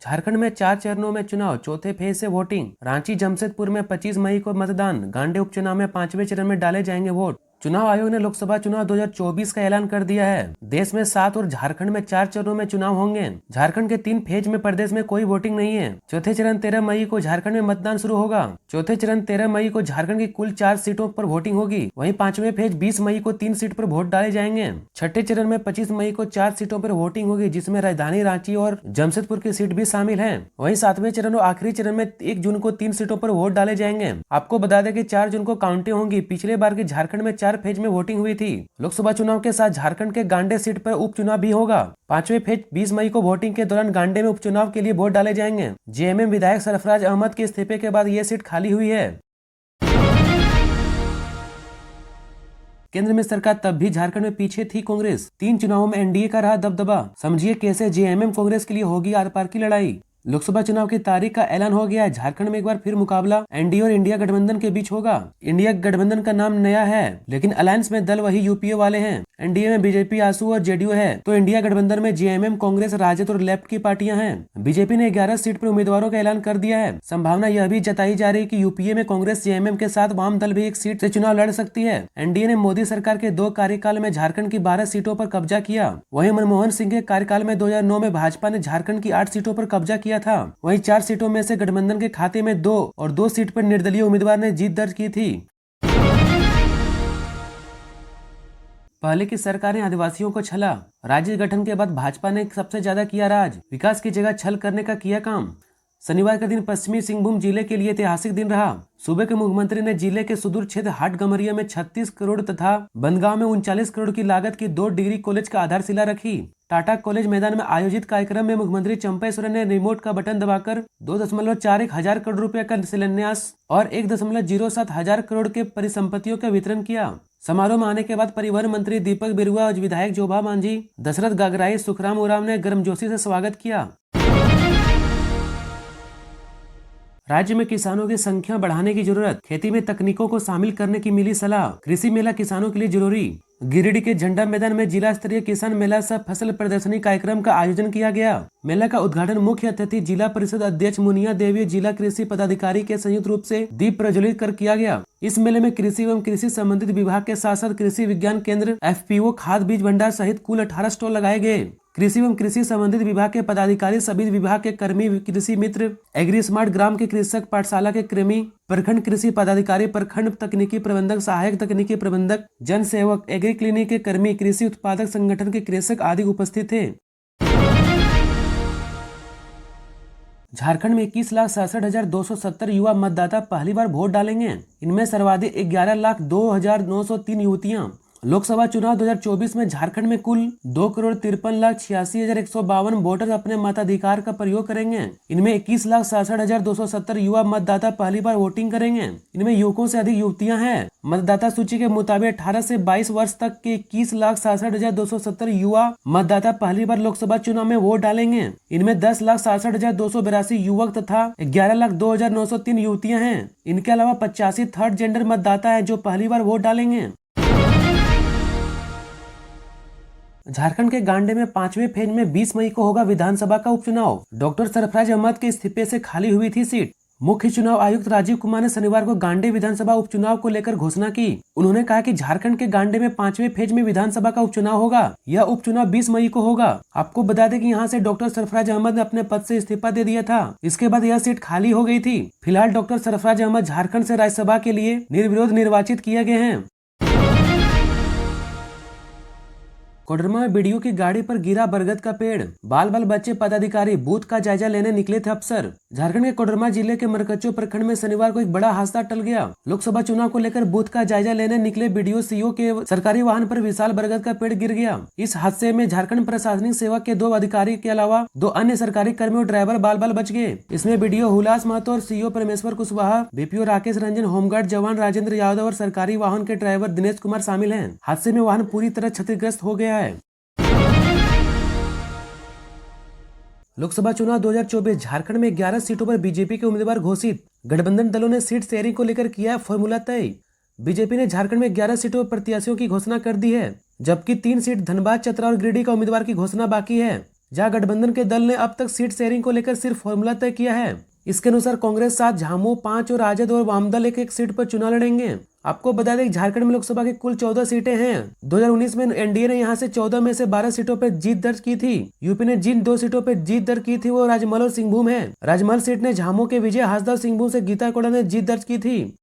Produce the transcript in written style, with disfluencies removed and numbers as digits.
झारखंड में 4 चरणों में चुनाव, चौथे फेज से वोटिंग। रांची जमशेदपुर में 25 मई को मतदान। गांडे उपचुनाव में 5वें चरण में डाले जाएंगे वोट। चुनाव आयोग ने लोकसभा चुनाव 2024 का ऐलान कर दिया है। देश में 7 और झारखंड में 4 चरणों में चुनाव होंगे। झारखंड के 3 फेज में प्रदेश में कोई वोटिंग नहीं है। चौथे चरण 13 मई को झारखंड में मतदान शुरू होगा। चौथे चरण 13 मई को झारखंड की कुल 4 सीटों पर वोटिंग होगी। वहीं 5वें फेज 20 मई को 3 सीट पर वोट डाले जाएंगे। छठे चरण में 25 मई को 4 सीटों पर वोटिंग होगी, जिसमें राजधानी रांची और जमशेदपुर की सीट भी शामिल है। वहीं 7वें चरण और आखिरी चरण में 1 जून को 3 सीटों पर वोट डाले जाएंगे। आपको बता दें कि 4 जून को काउंटिंग होगी। पिछले बार के झारखंड में 4 फेज में वोटिंग हुई थी। लोकसभा चुनाव के साथ झारखंड के गांडे सीट पर उपचुनाव भी होगा। 5वें फेज 20 मई को वोटिंग के दौरान गांडे में उपचुनाव के लिए वोट डाले जाएंगे। जेएमएम विधायक सरफराज अहमद के इस्तीफे के बाद ये सीट खाली हुई है। केंद्र में सरकार तब भी झारखंड में पीछे थी कांग्रेस। 3 चुनावों में एनडीए का रहा दबदबा। समझिए कैसे जेएमएम कांग्रेस के लिए होगी आर पार की लड़ाई। लोकसभा चुनाव की तारीख का ऐलान हो गया है। झारखंड में एक बार फिर मुकाबला एनडीए और इंडिया गठबंधन के बीच होगा। इंडिया गठबंधन का नाम नया है, लेकिन अलायंस में दल वही यूपीए वाले हैं। एनडीए में बीजेपी, आसू और जेडीयू है, तो इंडिया गठबंधन में जेएमएम, कांग्रेस, राजद और लेफ्ट की पार्टियां हैं। बीजेपी ने 11 सीट पर उम्मीदवारों का ऐलान कर दिया है। संभावना यह भी जताई जा रही है कि यूपीए में कांग्रेस जेएमएम के साथ वाम दल भी एक सीट से चुनाव लड़ सकती है। एनडीए ने मोदी सरकार के 2 कार्यकाल में झारखंड की 12 सीटों पर कब्जा किया। वहीं मनमोहन सिंह के कार्यकाल में 2009 में भाजपा ने झारखंड की 8 सीटों पर कब्जा किया था। वहीं 4 सीटों में से गठबंधन के खाते में 2 और 2 सीट पर निर्दलीय उम्मीदवार ने जीत दर्ज की थी। पहले की सरकार ने आदिवासियों को छला। राज्य गठन के बाद भाजपा ने सबसे ज्यादा किया राज। विकास की जगह छल करने का किया काम। शनिवार का दिन पश्चिमी सिंहभूम जिले के लिए ऐतिहासिक दिन रहा। सूबे के मुख्यमंत्री ने जिले के सुदूर क्षेत्र हाटगमरिया में 36 करोड़ तथा बनगांव में 39 करोड़ की लागत की 2 डिग्री कॉलेज का आधारशिला रखी। टाटा कॉलेज मैदान में आयोजित कार्यक्रम में मुख्यमंत्री चंपा सोरेन ने रिमोट का बटन दबाकर 2.41 हजार करोड़ रुपए का शिलान्यास और 1.07 हजार करोड़ के परिसंपत्तियों का वितरण किया। समारोह में आने के बाद परिवहन मंत्री दीपक बिरुआ और विधायक जोभा मांझी, दशरथ गागराई, सुखराम उरांव ने गर्मजोशी से स्वागत किया। राज्य में किसानों की संख्या बढ़ाने की जरूरत। खेती में तकनीकों को शामिल करने की मिली सलाह। कृषि मेला किसानों के लिए जरूरी। गिरिडीह के झंडा मैदान में जिला स्तरीय किसान मेला सह फसल प्रदर्शनी कार्यक्रम का आयोजन किया गया। मेला का उद्घाटन मुख्य अतिथि जिला परिषद अध्यक्ष मुनिया देवी, जिला कृषि पदाधिकारी के संयुक्त रूप से दीप प्रज्वलित कर किया गया। इस मेले में कृषि एवं कृषि संबंधित विभाग के साथ साथ कृषि विज्ञान केंद्र, एफपीओ, खाद बीज भंडार सहित कुल 18 स्टॉल लगाए गए। कृषि एवं कृषि संबंधित विभाग के पदाधिकारी, सभी विभाग के कर्मी, कृषि मित्र, एग्री स्मार्ट ग्राम के कृषक, पाठशाला के कृमि, प्रखंड कृषि पदाधिकारी, प्रखंड तकनीकी प्रबंधक, सहायक तकनीकी प्रबंधक, जन सेवक, एग्री क्लिनिक के कर्मी, कृषि उत्पादक संगठन के कृषक आदि उपस्थित थे। झारखंड में 21,67,270 युवा मतदाता पहली बार वोट डालेंगे। इनमें सर्वाधिक 11,02,903 युवतियां। लोकसभा चुनाव 2024 में झारखंड में कुल 2,53,86,152 वोटर अपने मताधिकार का प्रयोग करेंगे। इनमें 21,67,270 युवा मतदाता पहली बार वोटिंग करेंगे। इनमें युवकों से अधिक युवतियां हैं। मतदाता सूची के मुताबिक 18 से 22 वर्ष तक के 21,67,270 युवा मतदाता पहली बार लोकसभा चुनाव में वोट डालेंगे। इनमें 10,67,282 युवक तथा 11,02,903 युवतियां हैं। इनके अलावा 85 थर्ड जेंडर मतदाता है जो पहली बार वोट डालेंगे। झारखंड के गांडे में 5वें फेज में 20 मई को होगा विधानसभा का उपचुनाव। डॉक्टर सरफराज अहमद के इस्तीफे से खाली हुई थी सीट। मुख्य चुनाव आयुक्त राजीव कुमार ने शनिवार को गांडे विधानसभा उपचुनाव को लेकर घोषणा की। उन्होंने कहा कि झारखंड के गांडे में 5वें फेज में विधानसभा का उपचुनाव होगा। यह उपचुनाव 20 मई को होगा। आपको बता दें कि यहां से डॉक्टर सरफराज अहमद ने अपने पद से इस्तीफा दे दिया था। इसके बाद यह सीट खाली हो गई थी। फिलहाल डॉक्टर सरफराज अहमद झारखंड से राज्यसभा के लिए निर्विरोध निर्वाचित किए गए हैं। कोडरमा में बीडीओ की गाड़ी पर गिरा बरगद का पेड़। बाल बाल बच्चे पदाधिकारी बूथ का जायजा लेने निकले थे अफसर। झारखंड के कोडरमा जिले के मरकच्चो प्रखंड में शनिवार को एक बड़ा हादसा टल गया। लोकसभा चुनाव को लेकर बूथ का जायजा लेने निकले बीडीओ सीओ के सरकारी वाहन पर विशाल बरगद का पेड़ गिर गया। इस हादसे में झारखंड प्रशासनिक सेवा के 2 अधिकारी के अलावा 2 अन्य सरकारी कर्मी और ड्राइवर बाल बाल बच गए। इसमें बीडीओ हुलास महतो और सीओ परमेश्वर कुशवाहा, बीपीओ राकेश रंजन, होमगार्ड जवान राजेंद्र यादव और सरकारी वाहन के ड्राइवर दिनेश कुमार शामिल हैं। हादसे में वाहन पूरी तरह क्षतिग्रस्त हो गया है। लोकसभा चुनाव 2024 झारखंड में 11 सीटों पर बीजेपी के उम्मीदवार घोषित। गठबंधन दलों ने सीट शेयरिंग को लेकर किया फॉर्मूला तय। बीजेपी ने झारखंड में 11 सीटों पर प्रत्याशियों की घोषणा कर दी है, जबकि 3 सीट धनबाद, चतरा और गिरिडीह का उम्मीदवार की घोषणा बाकी है। जहां गठबंधन के दल ने अब तक सीट शेयरिंग को लेकर सिर्फ फॉर्मूला तय किया है। इसके अनुसार कांग्रेस 7, झामू 5 और राजद और वामदल एक सीट पर चुनाव लड़ेंगे। आपको बता दें झारखंड में लोकसभा की कुल 14 सीटें हैं। 2019 में एनडीए ने यहां से 14 में से 12 सीटों पर जीत दर्ज की थी। यूपी ने जिन 2 सीटों पर जीत दर्ज की थी वो राजमहल और सिंहभूम है। राजमहल सीट ने झामू के विजय हासदा और सिंहभूम से गीता कोड़ा ने जीत दर्ज की थी।